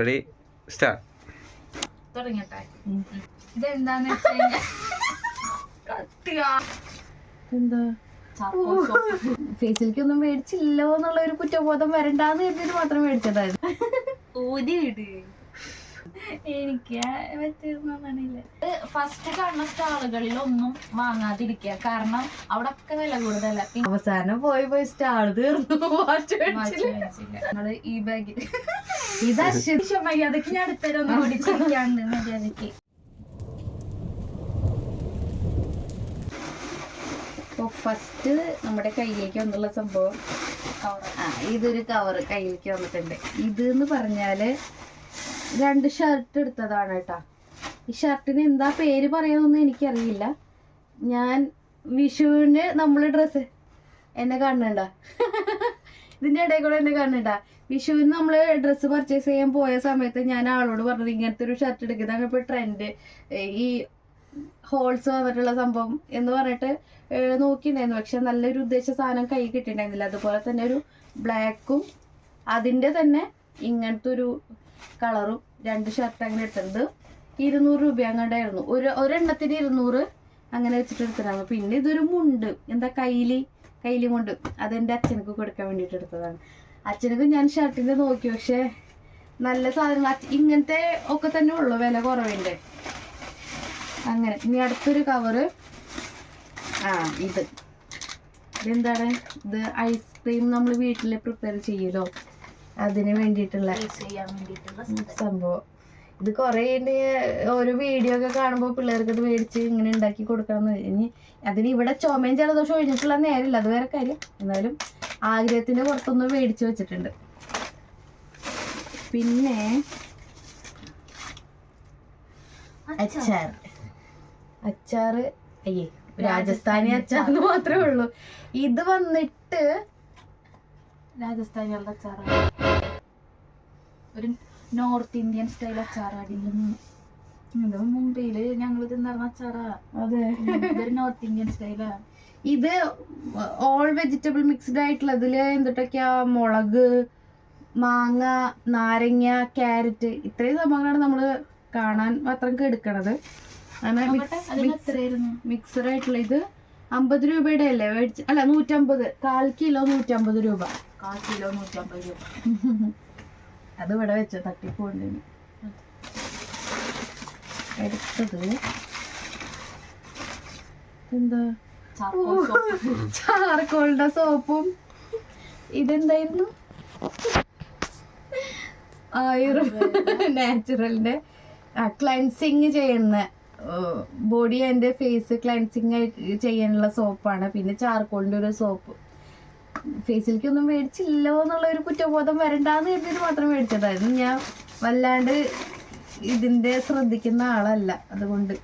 Ready start. തുടങ്ങട്ടെ. ഇതെന്താന്ന് വെച്ചാൽ ഫേസിലേക്കൊന്നും മേടിച്ചില്ലോ എന്നുള്ള ഒരു കുറ്റബോധം വരണ്ടാന്ന് കരുതിയിട്ട് മാത്രം മേടിച്ചതായിരുന്നു. എനിക്ക് പറ്റുന്നില്ല. ഫസ്റ്റ് കാണുന്ന സ്റ്റാളുകളിലൊന്നും വാങ്ങാതിരിക്കുക, കാരണം അവിടെ ഒക്കെ വില കൂടുതല. അവസാനം പോയി സ്റ്റാൾ തീർന്നു. നിങ്ങള് ഈ ബാഗിൽ ഇത് അതൊക്കെ ഞാൻ അടുത്തരൊന്നും കൂടി ചിരിക്കാണ്ട് മര്യാദക്ക്. ഫസ്റ്റ് നമ്മുടെ കയ്യിലേക്ക് വന്നുള്ള സംഭവം ഇതൊരു കവറ് കയ്യിലേക്ക് വന്നിട്ടുണ്ട്. ഇതെന്ന് പറഞ്ഞാല് 2 ഷർട്ട് എടുത്തതാണ് കേട്ടാ. ഈ ഷർട്ടിന് എന്താ പേര് പറയാനൊന്നും എനിക്കറിയില്ല. ഞാൻ വിഷുവിന് നമ്മള് ഡ്രസ്സ് എന്നെ കാണണ്ട, ഇതിന്റെ ഇടയിൽ കൂടെ എന്നെ കാണണ്ട. വിഷുവിന് നമ്മള് ഡ്രസ്സ് പർച്ചേസ് ചെയ്യാൻ പോയ സമയത്ത് ഞാൻ ആളോട് പറഞ്ഞത് ഇങ്ങനത്തെ ഒരു ഷർട്ട് എടുക്കുന്നതാണ് ഇപ്പൊ ട്രെൻഡ്, ഈ ഹോൾസ് വന്നിട്ടുള്ള സംഭവം എന്ന് പറഞ്ഞിട്ട് നോക്കിയിട്ടുണ്ടായിരുന്നു. പക്ഷെ നല്ലൊരു ഉദ്ദേശ സാധനം കൈ കിട്ടിയിട്ടുണ്ടായിരുന്നില്ല. അതുപോലെ തന്നെ ഒരു ബ്ലാക്കും അതിൻ്റെ തന്നെ ഇങ്ങനത്തെ ഒരു കളറും 2 ഷർട്ട് അങ്ങനെ എടുത്തത് 200 രൂപ അങ്ങോട്ടായിരുന്നു. ഒരെണ്ണത്തിന് 200 അങ്ങനെ വെച്ചിട്ട് എടുത്തതാണ്. പിന്നെ ഇതൊരു മുണ്ട്, എന്താ കയ്യില് മുണ്ട്, അതെൻ്റെ അച്ഛനക്ക് കൊടുക്കാൻ വേണ്ടിയിട്ട് എടുത്തതാണ്. അച്ഛനക്ക് ഞാൻ ഷർട്ടിൻ്റെ നോക്കി, പക്ഷെ നല്ല സാധനങ്ങൾ ഇങ്ങനത്തെ ഒക്കെ തന്നെ ഉള്ളു, വില കുറവിൻ്റെ. അങ്ങനെ ഇനി അടുത്തൊരു കവറ്. ഇതെന്താണ്? ഇത് ഐസ്ക്രീം നമ്മൾ വീട്ടിൽ പ്രിപ്പയർ ചെയ്യുമല്ലോ, അതിന് വേണ്ടിയിട്ടുള്ള സംഭവം. ഇത് കുറേ ഓരോ വീഡിയോ ഒക്കെ കാണുമ്പോൾ പിള്ളേർക്ക് ഇത് മേടിച്ച് ഇങ്ങനെ ഉണ്ടാക്കി കൊടുക്കണം. ഇനി അതിന് ഇവിടെ ചുമയും ജലദോഷം ഒഴിഞ്ഞിട്ടുള്ള നേരമില്ല, അത് വേറെ കാര്യം. എന്നാലും ആഗ്രഹത്തിന്റെ പുറത്തൊന്ന് മേടിച്ച് വെച്ചിട്ടുണ്ട്. പിന്നെ അച്ചാറ് അയ്യേ രാജസ്ഥാനി അച്ചാറിന് മാത്രമേ ഉള്ളൂ. ഇത് വന്നിട്ട് രാജസ്ഥാനികളുടെ അച്ചാറാണ്, ഒരു നോർത്ത് ഇന്ത്യൻ സ്റ്റൈൽ അച്ചാറാണ്. ഇത് മുംബൈയില് ഞങ്ങൾ തിന്നറിഞ്ഞ അച്ചാറാ. അതെ, ഇതൊരു നോർത്ത് ഇന്ത്യൻ സ്റ്റൈലാ. ഇത് ഓൾ വെജിറ്റബിൾ മിക്സ്ഡ് ആയിട്ടുള്ള ഇതില് എന്തൊക്കെയാ, മുളക്, മാങ്ങ, നാരങ്ങ, ക്യാരറ്റ്, ഇത്രയും സംഭവങ്ങളാണ് നമ്മള് കാണാൻ മാത്രം എടുക്കണത്. അങ്ങനെ മിക്സഡ് ആയിട്ടുള്ള ഇത് 50 രൂപയുടെ അല്ലേ മേടിച്ച്, അല്ല 150, 1/4 കിലോ 150 രൂപ. 1/4 കിലോ 150 രൂപ. അത് ഇവിടെ വെച്ച തട്ടിപ്പോണ്ട്. എടുത്തത് എന്താ, ചാർക്കോളിന്റെ സോപ്പും. ഇതെന്തായിരുന്നു? നാച്ചുറലിന്റെ ക്ലൻസിങ് ചെയ്യുന്ന, ബോഡി ആൻഡ് ഫേസ് ക്ലൻസിങ് ചെയ്യാനുള്ള സോപ്പാണ്. പിന്നെ ചാർക്കോളിന്റെ ഒരു സോപ്പ്. ഫേസിലേക്കൊന്നും മേടിച്ചില്ലോ എന്നുള്ള ഒരു കുറ്റബോധം വരണ്ടാന്ന് കരുതിയിട്ട് മാത്രം മേടിച്ചതായിരുന്നു. ഞാൻ വല്ലാണ്ട് ഇതിന്റെ ശ്രദ്ധിക്കുന്ന ആളല്ല, അതുകൊണ്ട്.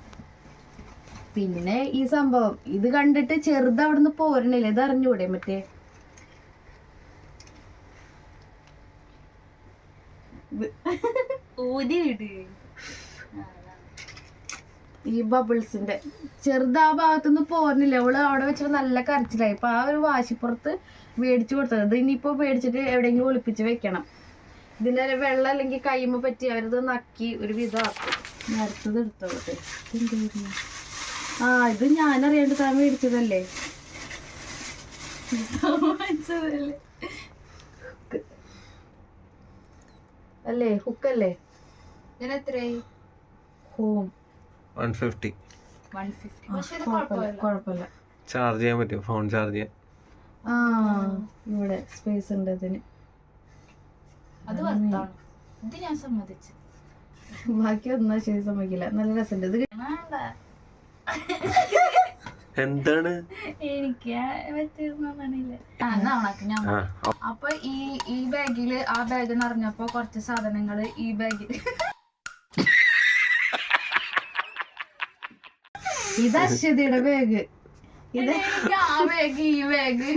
പിന്നെ ഈ സംഭവം ഇത് കണ്ടിട്ട് ചെറുത് അവിടുന്ന് പോരണില്ല, ഇത് അറിഞ്ഞൂടെ? മറ്റേ ഈ ബബിൾസിന്റെ ചെറുത് ആ ഭാഗത്തുനിന്ന് പോരുന്നില്ല. അവള് അവിടെ വെച്ചിട്ട് നല്ല കരച്ചിലായി. അപ്പൊ ആ ഒരു വാശിപ്പുറത്ത് മേടിച്ചു കൊടുത്തത്. ഇത് ഇനിയിപ്പോ മേടിച്ചിട്ട് എവിടെയെങ്കിലും ഒളിപ്പിച്ച് വെക്കണം. ഇതിന്റെ വെള്ളം അല്ലെങ്കിൽ കൈമ പറ്റി അവരത് നക്കി ഒരു വിധമാക്കും. നേരത്തത് എടുത്തോട്ടെ. ഇത് ഞാനറിയാണ്ട് താൻ മേടിച്ചതല്ലേ? അല്ലേ, ഹുക്കല്ലേ? ഇതിനെത്രയായി? ഹോം 150. കുഴപ്പമില്ല. ചാർജ് ചെയ്യാൻ പറ്റും, ഫോൺ ചാർജ് ചെയ്യാൻ. ഇവിടെ സ്പേസ് ഉണ്ട് അതിന്. അത് വർത്താണ്, ഇത് ഞാൻ സമ്മതിച്ചു. ബാക്കി ഒന്നാ ശരി സമ്മതിക്കില്ല. നല്ല രസമുണ്ട് ഇത്. എന്താണ് എനിക്ക് പറ്റുന്നില്ല. അപ്പൊ ഈ ബാഗില് ആ ബാഗ് നിറഞ്ഞപ്പോ കുറച്ച് സാധനങ്ങള് ഈ ബാഗിൽ. ഇത് അശ്വതിയുടെ ബാഗ്. ആ ബാഗ് ഈ ബാഗ്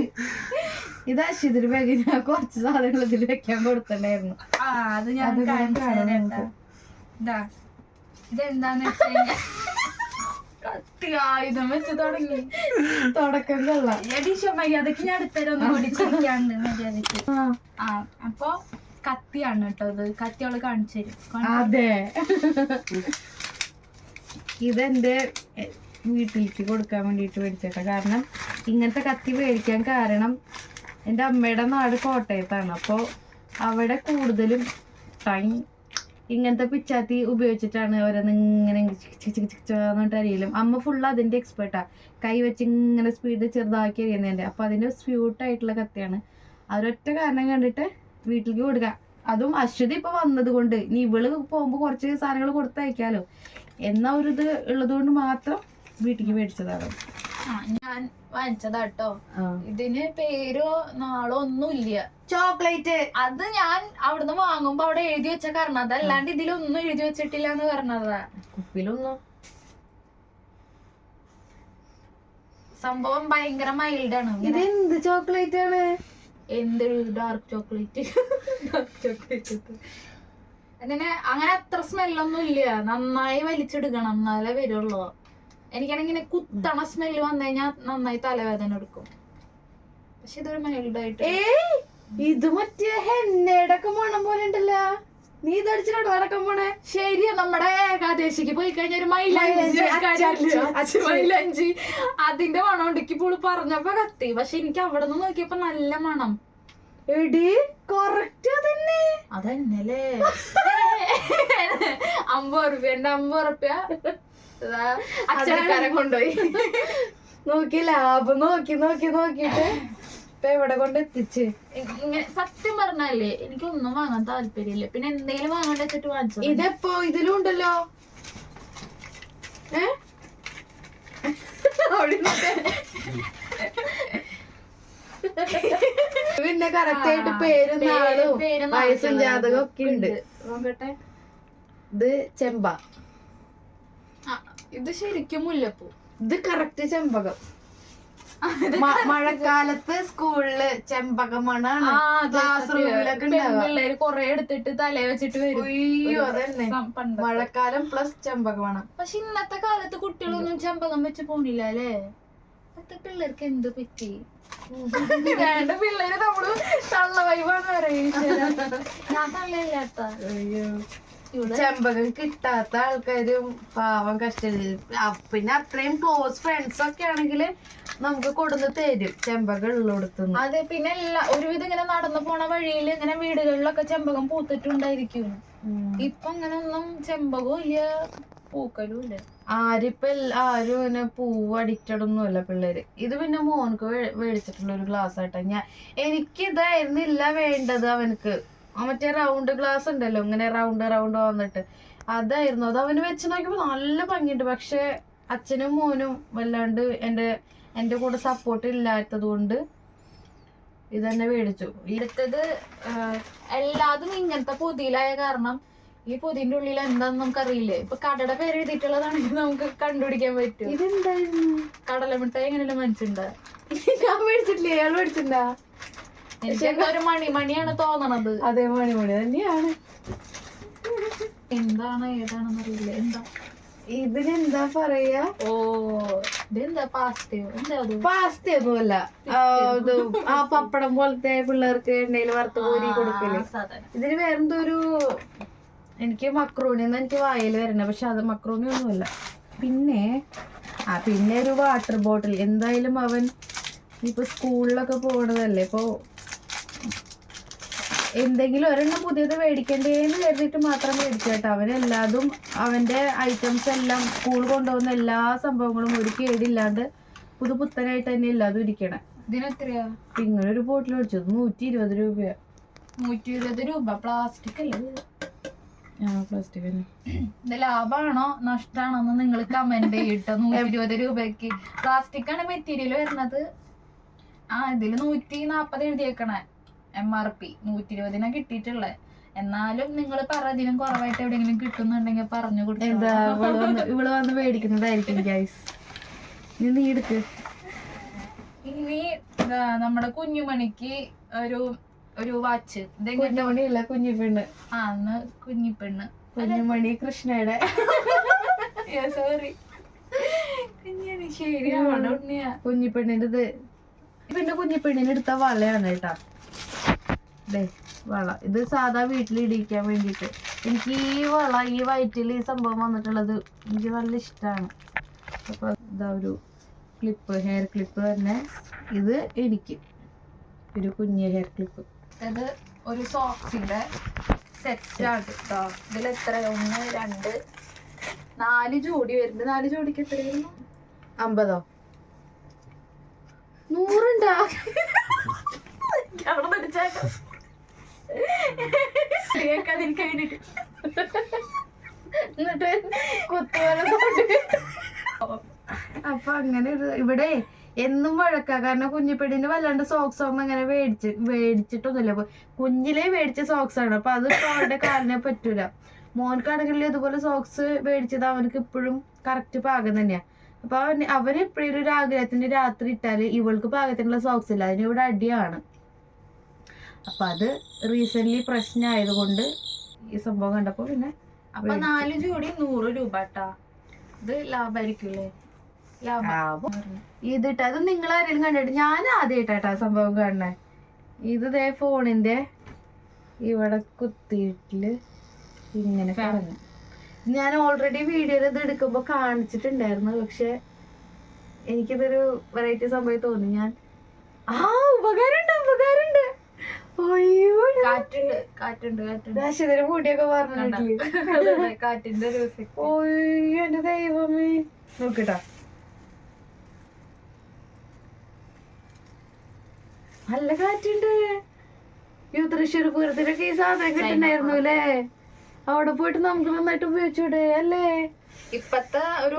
ഇത് അശ്വതിയുടെ ബാഗ്. ഞാൻ കുറച്ച് സാധനങ്ങൾ ഇതിൽ വെക്കാൻ കൊടുത്തിട്ടുണ്ടായിരുന്നു. അത് ഞാൻ ഇതെന്താന്ന് വെച്ചാൽ ആയുധം വെച്ച് തുടങ്ങി. തുടക്കം കൊള്ളാം. അതൊക്കെ ഞാൻ അടുത്തരൊന്നും കൂടി ചിരിക്കാണ്ട് മര്യാദക്ക്. അപ്പൊ കത്തിയാണ് കേട്ടോ ഇത്. കത്തി അവള് കാണിച്ചു തരും. അതെ, ഇതെന്റെ വീട്ടിലേക്ക് കൊടുക്കാൻ വേണ്ടിയിട്ട് മേടിച്ചേട്ടാ. കാരണം ഇങ്ങനത്തെ കത്തി മേടിക്കാൻ കാരണം എൻ്റെ അമ്മയുടെ നാട് കോട്ടയത്താണ്. അപ്പോൾ അവിടെ കൂടുതലും ടൈം ഇങ്ങനത്തെ പിച്ചാത്തി ഉപയോഗിച്ചിട്ടാണ് ഓരോന്ന് ഇങ്ങനെ ചിച്ചിട്ട് അറിയില്ലും. അമ്മ ഫുള്ള് അതിൻ്റെ എക്സ്പേർട്ടാ. കൈ വെച്ച് ഇങ്ങനെ സ്പീഡ് ചെറുതാക്കി അറിയുന്നതിൻ്റെ. അപ്പോൾ അതിൻ്റെ സ്യൂട്ടായിട്ടുള്ള കത്തിയാണ്. അതൊരൊറ്റ കാരണം കണ്ടിട്ട് വീട്ടിലേക്ക് കൊടുക്കാം. അതും അശ്വതി ഇപ്പൊ വന്നത് കൊണ്ട് ഇനി ഇവള് പോകുമ്പോ കുറച്ച് സാധനങ്ങൾ കൊടുത്തയക്കാലോ എന്ന ഒരു ഇത് ഉള്ളത് കൊണ്ട് മാത്രം വീട്ടിലേക്ക് മേടിച്ചതാണ്. ഞാൻ വാങ്ങിച്ചതാട്ടോ. ഇതിന് പേരോ നാളോ ഒന്നുമില്ല. ചോക്ലേറ്റ് അത് ഞാൻ അവിടുന്ന് വാങ്ങുമ്പോ അവിടെ എഴുതി വെച്ച കാരണം അതല്ലാണ്ട് ഇതിലൊന്നും എഴുതി വെച്ചിട്ടില്ല എന്ന് പറഞ്ഞതാ. കുപ്പിയിലൊന്നും സംഭവം ഭയങ്കര മൈൽഡാണ്. ഇതെന്ത് ചോക്ലേറ്റ് ആണ്? എന്ത് ഡാർക്ക് ചോക്ലേറ്റ്. ഡാർക്ക് ചോക്ലേറ്റ് അങ്ങനെ അത്ര സ്മെല്ലൊന്നും ഇല്ല. നന്നായി വലിച്ചെടുക്കണം എന്നാലേ വരുള്ളൂ. എനിക്കാണെങ്കിൽ ഇങ്ങനെ കുത്തണ സ്മെല്ല് വന്നു കഴിഞ്ഞാൽ നന്നായി തലവേദന എടുക്കും. പക്ഷെ ഇതൊരു മൈൽഡായിട്ട്. ഇത് മറ്റേ ഹെന്നയുടെ ഒക്കെ മണം പോലെ ഉണ്ടല്ലോ. നീ ഇതടിച്ചിട്ടോ നടക്കാൻ പോണേ? ശരിയാ, നമ്മുടെ ഏകാദശിക്ക് പോയി കഴിഞ്ഞ ഒരു മൈലാഞ്ചി അതിന്റെ മണം ഉണ്ടെങ്കിൽ ഇപ്പോൾ പറഞ്ഞപ്പോ കത്തി. പക്ഷെ എനിക്ക് അവിടെ നിന്ന് നോക്കിയപ്പോ നല്ല മണം. എടി കറക്റ്റ് അതന്നെ. അതന്നല്ലേ 50 റുപ്യ. എന്റെ 50 റുപ്യ അച്ഛനക്കാരൻ കൊണ്ടുപോയി. നോക്കി ലാഭം നോക്കിട്ട് ഇപ്പൊ എവിടെ കൊണ്ട് എത്തിച്ച്. ഇങ്ങനെ സത്യം പറഞ്ഞല്ലേ എനിക്കൊന്നും വാങ്ങാൻ താല്പര്യമില്ല. പിന്നെ എന്തെങ്കിലും വാങ്ങാൻ വെച്ചിട്ട് വാങ്ങിച്ചു. ഇതെപ്പോ ഇതിലും ഉണ്ടല്ലോ. പിന്നെ കറക്റ്റ് ആയിട്ട് പേരും നാളും വയസ്സും ജാതകം ഒക്കെ ഉണ്ട്. നോക്കട്ടെ. ഇത് ചെമ്പ. ഇത് ശരിക്കും മുല്ലപ്പൂ. ഇത് കറക്റ്റ് ചെമ്പകം. മഴക്കാലത്ത് സ്കൂളില് ചെമ്പകമണാണ് ക്ലാസ് റൂമിലൊക്കെ പിള്ളേര് കൊറേ എടുത്തിട്ട് തലേ വെച്ചിട്ട് വരും. അയ്യോ അതന്നെ മഴക്കാലം പ്ലസ് ചെമ്പകമണം. പക്ഷെ ഇന്നത്തെ കാലത്ത് കുട്ടികളൊന്നും ചെമ്പകം വെച്ച് പോണില്ല അല്ലേ? ഇന്നത്തെ പിള്ളേർക്ക് എന്ത് പറ്റി? വേണ്ട പിള്ളേര് നമ്മള് തള്ള വൈബാണ് പറയുന്നത്. ഞാൻ തള്ളയില്ലാത്ത. ചെമ്പകം കിട്ടാത്ത ആൾക്കാരും പാവം പിന്നെ അത്രയും ക്ലോസ് ഫ്രണ്ട്സ് ഒക്കെ ആണെങ്കിൽ നമുക്ക് കൊടുന്ന് തരും ചെമ്പകം ഉള്ളടത്തുനിന്ന്. അതെ, പിന്നെ ഒരുവിധം ഇങ്ങനെ നടന്നു പോണ വഴിയിൽ ഇങ്ങനെ വീടുകളിലൊക്കെ ചെമ്പകം പൂത്തിട്ടുണ്ടായിരിക്കും. ഇപ്പൊ അങ്ങനെ ഒന്നും ചെമ്പകവും ഇല്ല, പൂക്കളും ഇല്ല. ആരും ഇങ്ങനെ പൂവ് അഡിക്റ്റഡ് ഒന്നും അല്ല പിള്ളേര്. ഇത് പിന്നെ മോനക്ക് മേടിച്ചിട്ടുള്ള ഒരു ഗ്ലാസ് ആയിട്ടാ. എനിക്ക് ഇതായിരുന്നില്ല വേണ്ടത്. അവനക്ക് മറ്റേ റൗണ്ട് ഗ്ലാസ് ഉണ്ടല്ലോ, ഇങ്ങനെ റൗണ്ട് വന്നിട്ട് അതായിരുന്നു. അത് അവന് വെച്ച് നോക്കിയപ്പോ നല്ല ഭംഗിയുണ്ട്. പക്ഷെ അച്ഛനും മോനും വല്ലാണ്ട് എന്റെ കൂടെ സപ്പോർട്ട് ഇല്ലാത്തത് കൊണ്ട് ഇതന്നെ മേടിച്ചു. എടുത്തത് എല്ലാതും ഇങ്ങനത്തെ പൊതിയിലായ കാരണം ഈ പൊതിന്റെ ഉള്ളിൽ എന്താന്ന് നമുക്കറിയില്ലേ. ഇപ്പൊ കടയുടെ പേര് എഴുതിയിട്ടുള്ളതാണെങ്കിൽ നമുക്ക് കണ്ടുപിടിക്കാൻ പറ്റും. ഇതെന്തായിരുന്നു? കടലമിഠായി എങ്ങനെയല്ല മനസ്സിലുണ്ട്. ഞാൻ മേടിച്ചിട്ടില്ലേ? അയാൾ മേടിച്ചിട്ടുണ്ടാ? എനിക്ക് ഒരു മണിയാണ് തോന്നണത്. അതെ, മണി തന്നെയാണ്. എന്താണ് ഏതാണെന്ന് അറിയില്ല. എന്താ ഇതിനെന്താ പറയാ? ഓ ഇതെന്താ പാസ്തയോ? എന്താ പാസ്തയൊന്നുമല്ല. ആ പപ്പടം പോലത്തെ പിള്ളേർക്ക് എണ്ണയിൽ വറുത്ത് കോരി കൊടുക്കല്. ഇതിന് വേറെന്തോ ഒരു എനിക്ക് മക്രോണി എന്ന് എനിക്ക് വായിൽ വരണേ. പക്ഷെ അത് മക്രോണി ഒന്നുമല്ല. പിന്നെ ഒരു വാട്ടർ ബോട്ടിൽ. എന്തായാലും അവൻ ഇപ്പൊ സ്കൂളിലൊക്കെ പോകണതല്ലേ. ഇപ്പൊ എന്തെങ്കിലും ഒരെണ്ണം പുതിയത് മേടിക്കണ്ടേന്ന് കരുതിയിട്ട് മാത്രം മേടിച്ചു കേട്ടോ. അവനെല്ലാതും അവന്റെ ഐറ്റംസ് എല്ലാം സ്കൂൾ കൊണ്ടുപോകുന്ന എല്ലാ സംഭവങ്ങളും ഒരു കേടില്ലാണ്ട് പുത്തനായിട്ട് തന്നെ എല്ലാതും ഇരിക്കണേ. ഇതിനെത്രയാ? ഇങ്ങനെ ഒരു ബോട്ടിൽ മേടിച്ചത് 120 രൂപയാ. 120 രൂപ. പ്ലാസ്റ്റിക് അല്ലേ? പ്ലാസ്റ്റിക്. ഇത് ലാഭമാണോ നഷ്ടമാണോന്ന് നിങ്ങൾ കമന്റ് ചെയ്യട്ടോ. 120 രൂപയ്ക്ക് പ്ലാസ്റ്റിക് ആണ് മെറ്റീരിയൽ വരുന്നത്. ഇതില് 140 എഴുതിയേക്കണേ. MRP 120 കിട്ടിയിട്ടുള്ളത്. എന്നാലും നിങ്ങൾ ഇതിനും കുറവായിട്ട് എവിടെയെങ്കിലും കിട്ടുന്നുണ്ടെങ്കിൽ പറഞ്ഞു കൊടുക്കും. ഇവള് വന്ന് മേടിക്കുന്നതായിരിക്കും ഗൈസ്. നീ എടുക്ക്. ഇനി നമ്മുടെ കുഞ്ഞുമണിക്ക് ഒരു വാച്ച്. കുഞ്ഞുമണിയല്ല, കുഞ്ഞിപ്പെണ്ണ്. കുഞ്ഞിപ്പെണ്ണ്. കുഞ്ഞുമണി കൃഷ്ണയുടെ. സോറി, ശരിയാണ്. കുഞ്ഞിപ്പെണ്ണിന്റെ പിന്നെ കുഞ്ഞിപ്പെണ്ണിന് എടുത്ത വളയാണ് കേട്ടാ. വള ഇത് സാധാ വീട്ടിലിടിക്കാൻ വേണ്ടിയിട്ട്. എനിക്ക് ഈ വള ഈ വയറ്റിൽ ഈ സംഭവം വന്നിട്ടുള്ളത് എനിക്ക് നല്ല ഇഷ്ടമാണ്. അപ്പൊ ഇതാ ഒരു ക്ലിപ്പ്, ഹെയർ ക്ലിപ്പ് തന്നെ. ഇത് എനിക്ക് ഒരു കുഞ്ഞ് ഹെയർ ക്ലിപ്പ്. ഇത് ഒരു സോക്സിന്റെ സെറ്റ് ആണ് കേട്ടോ. ഇതിൽ എത്ര 1 2 4 ജോഡി വരുന്നുണ്ട്. 4 ജോഡിക്ക് എത്രയായിരുന്നു? 50 100 അവിടെ പഠിച്ചേക്കാം. എന്നിട്ട് കുത്തുവരെ. അപ്പൊ അങ്ങനെ ഇവിടെ എന്നും വഴക്കാ. കാരണം കുഞ്ഞിപ്പെടിന് വല്ലാണ്ട് സോക്സ് ഒന്നും അങ്ങനെ മേടിച്ചിട്ടൊന്നുമില്ല. കുഞ്ഞിലേ മേടിച്ച സോക്സ് ആണ്. അപ്പൊ അത് അവരുടെ കാലിനെ പറ്റൂല. മോൻക്കാണെങ്കിൽ ഇതുപോലെ സോക്സ് മേടിച്ചത് അവനക്ക് ഇപ്പോഴും കറക്റ്റ് പാകം തന്നെയാ. അപ്പൊ അവന് എപ്പോഴും ഒരു ആഗ്രഹത്തിന് രാത്രി ഇട്ടാല് ഇവൾക്ക് പാകത്തിനുള്ള സോക്സ് ഇല്ല. അതിനിവിടെ അടിയാണ്. അപ്പൊ അത് റീസെന്റ് പ്രശ്നമായതുകൊണ്ട് ഈ സംഭവം കണ്ടപ്പോ പിന്നെ അപ്പൊ 4 ജോഡി 100 രൂപ ട്ടാ. ഇത് ലാഭായിരിക്കൂലേ? ലാഭം. ഇതിട്ട് അത് നിങ്ങൾ ആരെങ്കിലും കണ്ടിട്ട്? ഞാൻ ആദ്യമായിട്ടാ സംഭവം കാണണേ. ഇത് ദേ ഫോണിന്റെ ഇവിടെ കുത്തിയിട്ടില് ഇങ്ങനെ പറഞ്ഞു. ഞാൻ ഓൾറെഡി വീഡിയോയിൽ ഇത് എടുക്കുമ്പോ കാണിച്ചിട്ടുണ്ടായിരുന്നു. പക്ഷെ എനിക്കിതൊരു വെറൈറ്റി സംഭവം തോന്നി. ഞാൻ ഉപകാരമുണ്ട്. കാറ്റുണ്ട് മുടിയൊക്കെ പറഞ്ഞിട്ടില്ലേ? കാറ്റിന്റെ ഒരു എന്റെ ദൈവമേ. നോക്കിട്ടാ, നല്ല കാറ്റുണ്ട്. തൃശ്ശൂർ പൂരത്തിനൊക്കെ ഈ സാധനം കിട്ടുന്നായിരുന്നു അല്ലേ? അവിടെ പോയിട്ട് നമുക്ക് നന്നായിട്ട് ഉപയോഗിച്ചൂടെ അല്ലേ? ഇപ്പത്തെ ഒരു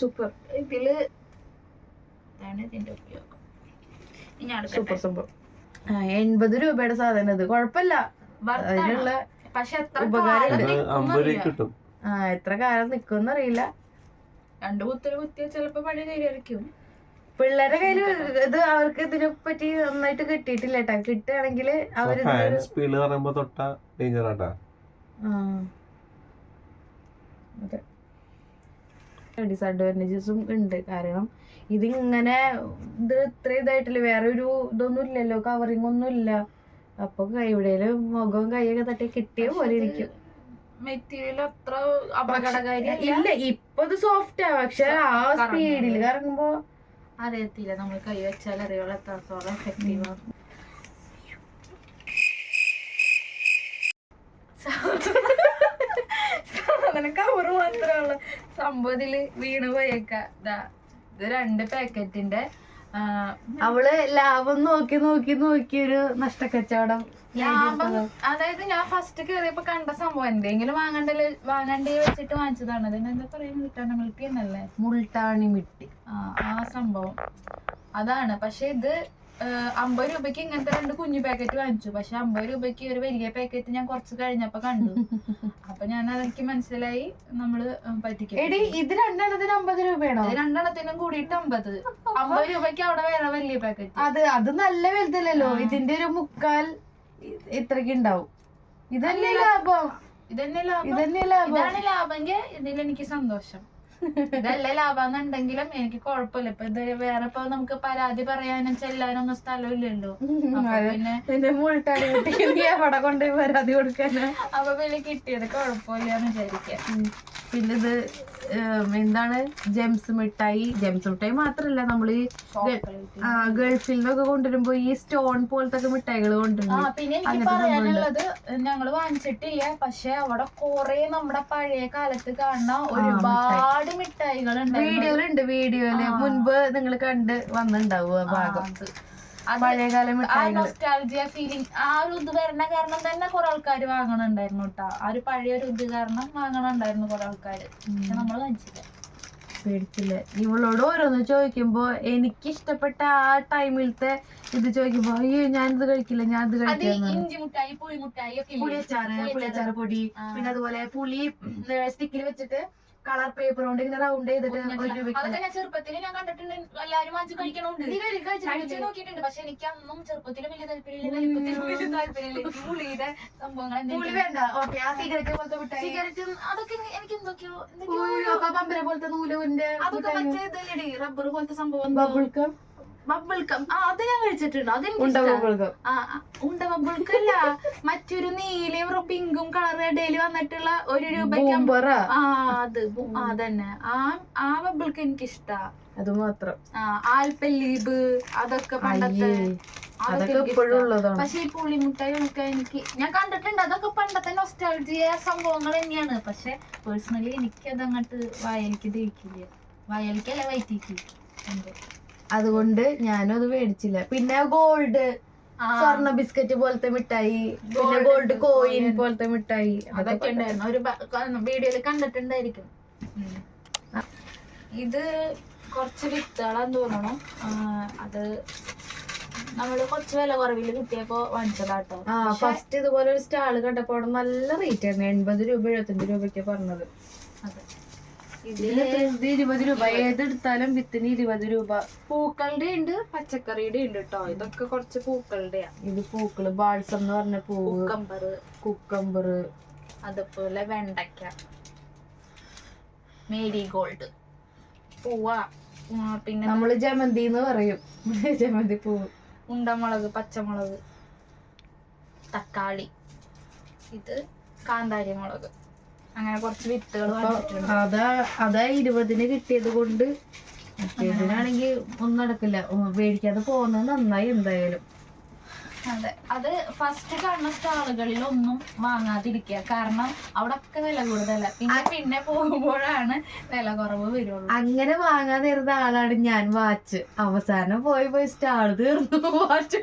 സൂപ്പർ. ഇതില് ഇതിന്റെ ഉപയോഗം സൂപ്പർ സംഭവം. 80 രൂപയുടെ സാധനം. ഇത് കുഴപ്പമില്ല. അതിനുള്ള പക്ഷെ കിട്ടും. എത്ര കാലം നിക്കും അറിയില്ല. 2 കുത്തല് കുത്തിയാൽ ചിലപ്പോ പണി കയറിയായിരിക്കും. പിള്ളേരുടെ കയ്യില് ഇത് അവർക്ക് ഇതിനെ പറ്റി നന്നായിട്ട് കിട്ടിയിട്ടില്ല കേട്ടാ. കിട്ടുകയാണെങ്കിൽ അവര് ഡിസഡ്വാൻറ്റേജസും ഉണ്ട്. കാരണം ഇതിങ്ങനെ ഇത് ഇത്ര ഇതായിട്ടില്ല. വേറെ ഒരു ഇതൊന്നും ഇല്ലല്ലോ, കവറിങ് ഒന്നും ഇല്ല. അപ്പൊ കൈവിടയില് മുഖവും കൈയൊക്കെ തട്ടി കിട്ടിയ പോലെ ഇരിക്കും. മെറ്റീരിയൽ അത്ര അപകടകാരി ഇല്ല. ഇപ്പൊ ഇത് സോഫ്റ്റാ. പക്ഷെ ആ സ്പീഡിൽ കറങ്ങുമ്പോ അറിയത്തില്ല. നമ്മൾ കൈ വെച്ചാൽ അറിയുള്ളൂ എത്രത്തോളം എഫക്റ്റീവ് ആണ്. കവറ് മാത്രമുള്ള സംഭവത്തില് വീണ് പോയേക്ക. ഇത് 2 പാക്കറ്റിന്റെ. അവള് ലാഭം നോക്കി ഒരു നഷ്ടക്കച്ചവടം. അതായത് ഞാൻ ഫസ്റ്റ് കയറിയപ്പോ കണ്ട സംഭവം എന്തെങ്കിലും വാങ്ങണ്ടേ വെച്ചിട്ട് വാങ്ങിച്ചതാണ്. അതിനെന്താ പറയാ, മുൾട്ടാണി മിട്ടി എന്നല്ലേ? മുൾട്ടാണി മിട്ടി. ആ സംഭവം അതാണ്. പക്ഷെ ഇത് 50 രൂപയ്ക്ക് ഇങ്ങനത്തെ 2 കുഞ്ഞു പാക്കറ്റ് വാങ്ങിച്ചു. പക്ഷെ 50 രൂപയ്ക്ക് ഒരു വലിയ പാക്കറ്റ് ഞാൻ കുറച്ച് കഴിഞ്ഞപ്പോ കണ്ടു. അപ്പൊ ഞാൻ അതെനിക്ക് മനസ്സിലായി നമ്മള് പറ്റിക്കും. ഇത് 2 എണ്ണത്തിന് 50 രൂപയാണോ? 2 എണ്ണത്തിനും കൂടിയിട്ട് 50 രൂപയ്ക്ക് അവിടെ വേറെ വലിയ പാക്കറ്റ്. അത് നല്ല വലുതല്ലല്ലോ. ഇതിന്റെ ഒരു 1/4 ഇത്രക്ക് ഉണ്ടാവും. ഇതന്നെ ലാഭം. ഇതാണ് ലാഭമെങ്കിൽ ഇതിലെനിക്ക് സന്തോഷം. ഇതല്ല ലാഭാന്നുണ്ടെങ്കിലും എനിക്ക് കുഴപ്പമില്ല. ഇപ്പൊ ഇത് വേറെ ഇപ്പൊ നമുക്ക് പരാതി പറയാനും ചെല്ലാനൊന്നും സ്ഥലമില്ലല്ലോ. പിന്നെ മുൾട്ടാണി എവിടെ കൊണ്ടുപോയി പരാതി കൊടുക്കാന്? അപ്പൊ പിന്നെ കിട്ടിയത് കുഴപ്പമില്ലാന്ന് വിചാരിക്കാം. പിന്നെ ഇത് എന്താണ്, ജെംസ് മിഠായി മാത്രല്ല, നമ്മള് ഗൾഫിൽ നിന്നൊക്കെ കൊണ്ടുവരുമ്പോ ഈ സ്റ്റോൺ പോലത്തെ മിഠായികൾ കൊണ്ടുവരും. പിന്നെ എനിക്ക് പറയാനുള്ളത്, ഞങ്ങള് വാങ്ങിച്ചിട്ടില്ല. പക്ഷെ അവിടെ കൊറേ നമ്മുടെ പഴയ കാലത്ത് കാണുന്ന ഒരുപാട് മിഠായികളുണ്ട്. വീഡിയോയില് മുൻപ് നിങ്ങൾ കണ്ട് വന്നിണ്ടാവും ആ ഭാഗം. പഴയകാല മിഠായികൾ, ഫീലിംഗ് ആ ഒരു ഇത് വരണ കാരണം തന്നെ കുറെ ആൾക്കാര് വാങ്ങണുണ്ടായിരുന്നു കേട്ടോ. ആ ഒരു പഴയ ഒരു ഇത് കാരണം വാങ്ങണുണ്ടായിരുന്നു കുറെ ആൾക്കാര്. പക്ഷെ നമ്മള് വാങ്ങിച്ചില്ല, പേടിച്ചില്ല. ഇവളോട് ഓരോന്ന് ചോദിക്കുമ്പോ എനിക്ക് ഇഷ്ടപ്പെട്ട ആ ടൈമിലത്തെ ഇത് ചോദിക്കുമ്പോ അയ്യോ ഞാനിത് കഴിക്കില്ല, ഞാനിത് കഴിക്കില്ല. ഇഞ്ചി മുട്ടായി, പുളിമുട്ടായി ഒക്കെ, പുളിയച്ചാറ് പൊടി, പിന്നെ അതുപോലെ പുളി സ്റ്റിക്കിൽ വെച്ചിട്ട് കളർ പേപ്പർ കൊണ്ട് ഇങ്ങനെ റൗണ്ട് ചെയ്തിട്ട് ചെറുപ്പത്തിൽ ഞാൻ കണ്ടിട്ടുണ്ട്. എല്ലാരും വാങ്ങിച്ച് കഴിക്കണുണ്ട്, നോക്കിയിട്ടുണ്ട്. പക്ഷെ എനിക്ക് അന്നും ചെറുപ്പത്തിലും വലിയ താല്പര്യമില്ല. പുളിയുടെ സംഭവങ്ങൾ സിഗരറ്റും അതൊക്കെ എനിക്ക് എന്തൊക്കെയോ പമ്പര പോലത്തെ നൂലിന്റെ അതൊക്കെ മറ്റേ റബ്ബർ പോലത്തെ സംഭവം. ബബിൾക്കം അത് ഞാൻ കഴിച്ചിട്ടുണ്ട്. ഉണ്ട അതെനിക്ക് ബബിൾഗം. ഉണ്ട ബബിൾക്കല്ല, മറ്റൊരു നീലയും പിങ്കും കളർ ഇടയിൽ വന്നിട്ടുള്ള ₹1 ബൂംബറ. അത് അതന്നെ. ആ ബബിൾക്ക് എനിക്കിഷ്ടാ. അത് മാത്രം. ആൽപ്പല്ലീബ് അതൊക്കെ പണ്ടത്തെ അതൊക്കെ ഇപ്പോഴും ഉള്ളതാണ്. പക്ഷെ ഈ പുളിമുട്ടായികളൊക്കെ ഞാൻ കണ്ടിട്ടുണ്ട്. അതൊക്കെ പണ്ടത്തെ നൊസ്റ്റാൾജിയ സംഭവങ്ങൾ തന്നെയാണ്. പക്ഷെ പേഴ്സണലി എനിക്ക് അതങ്ങോട്ട് വായലിക്ക് ദഹിക്കില്ല. വായലിക്കല്ല വയറ്റിക്ക്. അതുകൊണ്ട് ഞാനും അത് മേടിച്ചില്ല. പിന്നെ ഗോൾഡ് സ്വർണ്ണ ബിസ്ക്കറ്റ് പോലത്തെ മിഠായി, പിന്നെ ഗോൾഡ് കോയിൻ പോലത്തെ മിഠായി, അതൊക്കെ ഉണ്ടായിരുന്നു. ഒരു വീഡിയോയിൽ കണ്ടിട്ടുണ്ടായിരിക്കും. ഇത് കുറച്ച് വിത്തുകളാന്ന് തോന്നണു. അത് നമ്മള് കുറച്ച് വില കുറവില് കിട്ടിയപ്പോ വാങ്ങിച്ചതാട്ടോ. ഫസ്റ്റ് ഇതുപോലെ ഒരു സ്റ്റാള് കണ്ടപ്പോ അവിടെ നല്ല റേറ്റ് ആയിരുന്നു. 80 രൂപ 75 രൂപയ്ക്ക് പറഞ്ഞത്. അതെ, ഇതില് 20 രൂപ. ഏതെടുത്താലും വിത്തിന് 20 രൂപ. പൂക്കളുടെ ഉണ്ട്, പച്ചക്കറിയുടെ ഉണ്ട് കേട്ടോ. ഇതൊക്കെ കുറച്ച് പൂക്കളുടെയാ. ഇത് പൂക്കള് ബാൾസം എന്ന് പറഞ്ഞ പൂവ്, കുക്കമ്പർ, അതുപോലെ വെണ്ടയ്ക്ക, മേരി ഗോൾഡ് പൂവാ. പിന്നെ നമ്മള് ജമന്തി എന്ന് പറയും. ജമന്തി പൂവ്. ഉണ്ടമുളക്, പച്ചമുളക്, തക്കാളി, ഇത് കാന്താരി മുളക്. അങ്ങനെ കുറച്ച് വിത്തുകൾ അതാ 20-ന് കിട്ടിയത് കൊണ്ട്. മറ്റേതിനാണെങ്കിൽ ഒന്നും നടക്കില്ല. മേടിക്കാതെ പോകുന്നത് നന്നായി എന്തായാലും. അതെ, അത് ഫസ്റ്റ് കാണുന്ന സ്റ്റാളുകളിലൊന്നും വാങ്ങാതിരിക്കുക. കാരണം അവിടെ ഒക്കെ വില കൂടുതല. പിന്നെ പോകുമ്പോഴാണ് വില കുറവ് വരുള്ളൂ. അങ്ങനെ വാങ്ങാൻ നേരുന്ന ആളാണ് ഞാൻ. വാച്ച് അവസാനം പോയി സ്റ്റാൾ തീർന്നു. വാച്ച്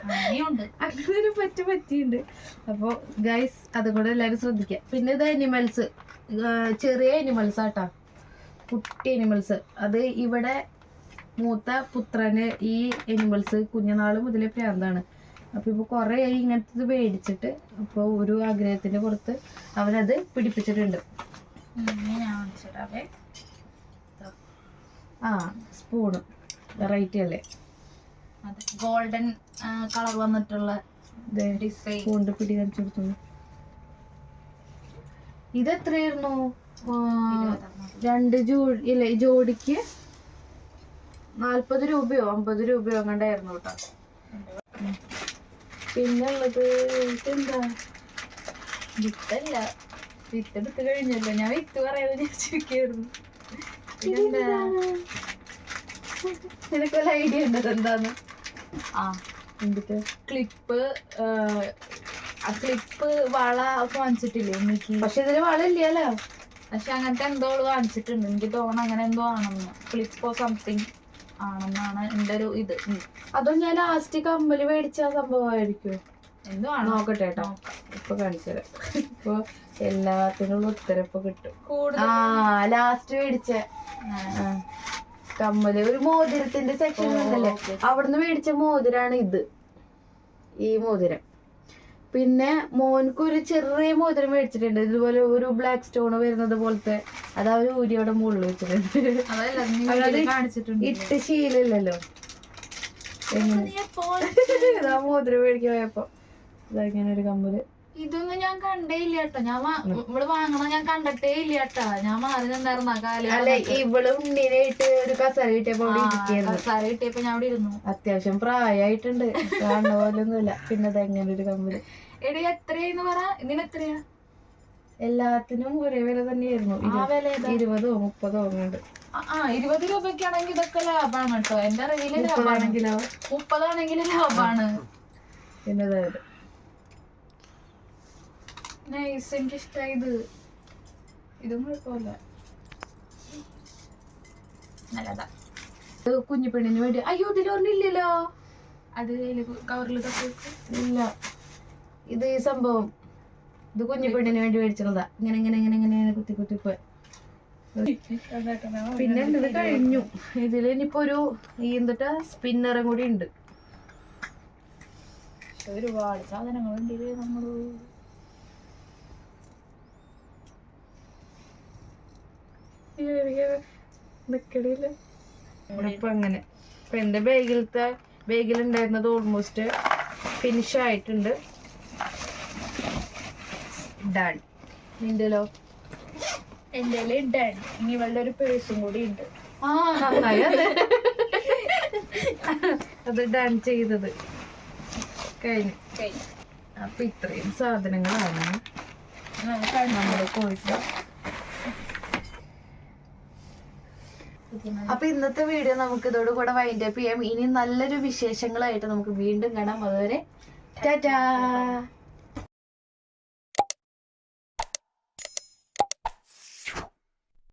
അങ്ങനെയുണ്ട്. അങ്ങനെ പറ്റിയുണ്ട്. അപ്പൊ ഗൈസ് അതും കൂടെ എല്ലാരും ശ്രദ്ധിക്കുക. പിന്നെ ഇത് അനിമൽസ്, ചെറിയ അനിമൽസ് ആട്ടാ, കുട്ടി അനിമൽസ്. അത് ഇവിടെ മൂത്ത പുത്രന് ഈ അനിമൽസ് കുഞ്ഞുനാള് മുതലേ പ്രാന്താണ്. അപ്പൊ ഇപ്പൊ കൊറേ ഇങ്ങനത്തെ മേടിച്ചിട്ട് അപ്പൊ ഒരു ആഗ്രഹത്തിന്റെ പുറത്ത് അവനത് പിടിപ്പിച്ചിട്ടുണ്ട്. സ്പൂണ് വെറൈറ്റി അല്ലേ, ഗോൾഡൻ കളർ വന്നിട്ടുള്ള സ്പൂണിന്റെ പിടി കാണിച്ചു കൊടുത്തു. ഇത് എത്രയായിരുന്നു? 2 ജോഡിക്ക് 40 രൂപയോ 50 രൂപയോ അങ്ങണ്ടായിരുന്നു കേട്ടോ. പിന്നെ ഉള്ളത് എന്താ? വിത്തല്ല, വിത്തെടുത്ത് കഴിഞ്ഞല്ലോ. ഞാൻ വിത്ത് പറയാതെ വിചാരിച്ചിരിക്കുന്നു. നിനക്ക് വല്ല ഐഡിയ ഉണ്ടത് എന്താന്ന്? എന്നിട്ട് ക്ലിപ്പ്, വള ഒക്കെ വാങ്ങിച്ചിട്ടില്ലേ എനിക്ക്? പക്ഷെ ഇതിന് വള ഇല്ലല്ലോ. പക്ഷെ അങ്ങനത്തെ എന്തോ വാങ്ങിച്ചിട്ടുണ്ട്. എനിക്ക് തോന്നുന്നു അങ്ങനെ എന്തോ ആണെന്ന്. ക്ലിപ്പോ സംതിങ് ആണെന്നാണ് എന്റെ ഒരു ഇത്. അതോ ഞാൻ ലാസ്റ്റ് കമ്മല് മേടിച്ച സംഭവമായിരിക്കും. എന്തോ ആണ്, നോക്കട്ടെ കേട്ടോ. ഇപ്പൊ കാണിച്ചുതരാം. ഇപ്പൊ എല്ലാത്തിനുള്ള ഉത്തരപ്പ് കിട്ടും. ലാസ്റ്റ് മേടിച്ച കമ്മല് ഒരു മോതിരത്തിന്റെ സെക്ഷൻ ഉണ്ടല്ലേ, അവിടുന്ന് മേടിച്ച മോതിരാണ് ഇത്. ഈ മോതിരം. പിന്നെ മോൻക്ക് ഒരു ചെറിയ മോതിരം മേടിച്ചിട്ടുണ്ട്. ഇതുപോലെ ഒരു ബ്ലാക്ക് സ്റ്റോൺ വരുന്നത് പോലത്തെ. അത് അവര് ഊരിയോടെ മുകളിൽ വെച്ചിട്ടുണ്ട്. ഇട്ട് ശീലല്ലോ. മോതിരം മേടിക്കാൻ പോയപ്പോ ഇതങ്ങനെ ഒരു കമ്മല്. ഇതൊന്നും ഞാൻ കണ്ടേ ഇല്ല കേട്ടോ. ഞാൻ ഇവള് വാങ്ങണം ഞാൻ കണ്ടിട്ടേ ഇല്ല കേട്ടാ. ഞാൻ മാറി നിന്നായിരുന്ന കാലം. അല്ലെ ഇവള് ഉണ്ണിനായിട്ട് ഒരു കസര കിട്ടിയപ്പോ കസര കിട്ടിയപ്പോ ഞാൻ അവിടെ ഇരുന്നു. അത്യാവശ്യം പ്രായമായിട്ടുണ്ട്, കാണുന്ന പോലെ ഒന്നുമില്ല. പിന്നെ അതെങ്ങനെ ഒരു കമ്മല്. എടി എത്രയാന്ന് പറ, ഇതിന് എത്രയാ? എല്ലാത്തിനും ഒരേ വില തന്നെയായിരുന്നു. 20-ഓ 30-ഓ അങ്ങോട്ട്. 20 രൂപയ്ക്കാണെങ്കിൽ ഇതൊക്കെ ലാഭാണ് കേട്ടോ. എന്റെ അറിവില് 30 ആണെങ്കിലോ? 30 ആണെങ്കിലും ലാഭാണ്. പിന്നെ അതായത് നൈസ്, എനിക്ക് ഇഷ്ടായി. ഇതും കുഴപ്പമില്ല, നല്ലതാ. കുഞ്ഞു പെണ്ണിന് വേണ്ടി. അയ്യോ ഇതിലൊന്നില്ലല്ലോ. അത് കവറിൽ ഇല്ല. ഇത് ഈ സംഭവം ഇത് കുഞ്ഞു പെണ്ണിന് വേണ്ടി മേടിച്ചതാ. ഇങ്ങനെ ഇങ്ങനെ ഇങ്ങനെ ഇങ്ങനെ കുത്തിപ്പ്. പിന്നെ ഇത് കഴിഞ്ഞു. ഇതിൽ ഇനിയിപ്പോ ഒരു എന്തിട്ടാ സ്പിന്നറും കൂടി ഉണ്ട്. ഒരുപാട് സാധനങ്ങളുണ്ട് നമ്മള്. അപ്പൊ അങ്ങനെ ഇപ്പൊ എന്റെ ബേഗിൽ ഉണ്ടായിരുന്നത് ഓൾമോസ്റ്റ് ഫിനിഷ് ആയിട്ടുണ്ട്. ഡൺ. നിന്റെലോ? എന്റെ ഡൺ. ഇനി ഇവളുടെ ഒരു പേഴ്സും കൂടി ഉണ്ട്. നന്നായി. അത് ഡൺ ചെയ്തത് കഴിഞ്ഞു. അപ്പൊ ഇത്രയും സാധനങ്ങളാണ് നമ്മൾ പോയിട്ട്. അപ്പൊ ഇന്നത്തെ വീഡിയോ നമുക്ക് ഇതോടുകൂടെ വൈൻഡ് അപ്പ് ചെയ്യാം. ഇനി നല്ലൊരു വിശേഷങ്ങളായിട്ട് നമുക്ക് വീണ്ടും കാണാം. അതുവരെ ടാറ്റാ.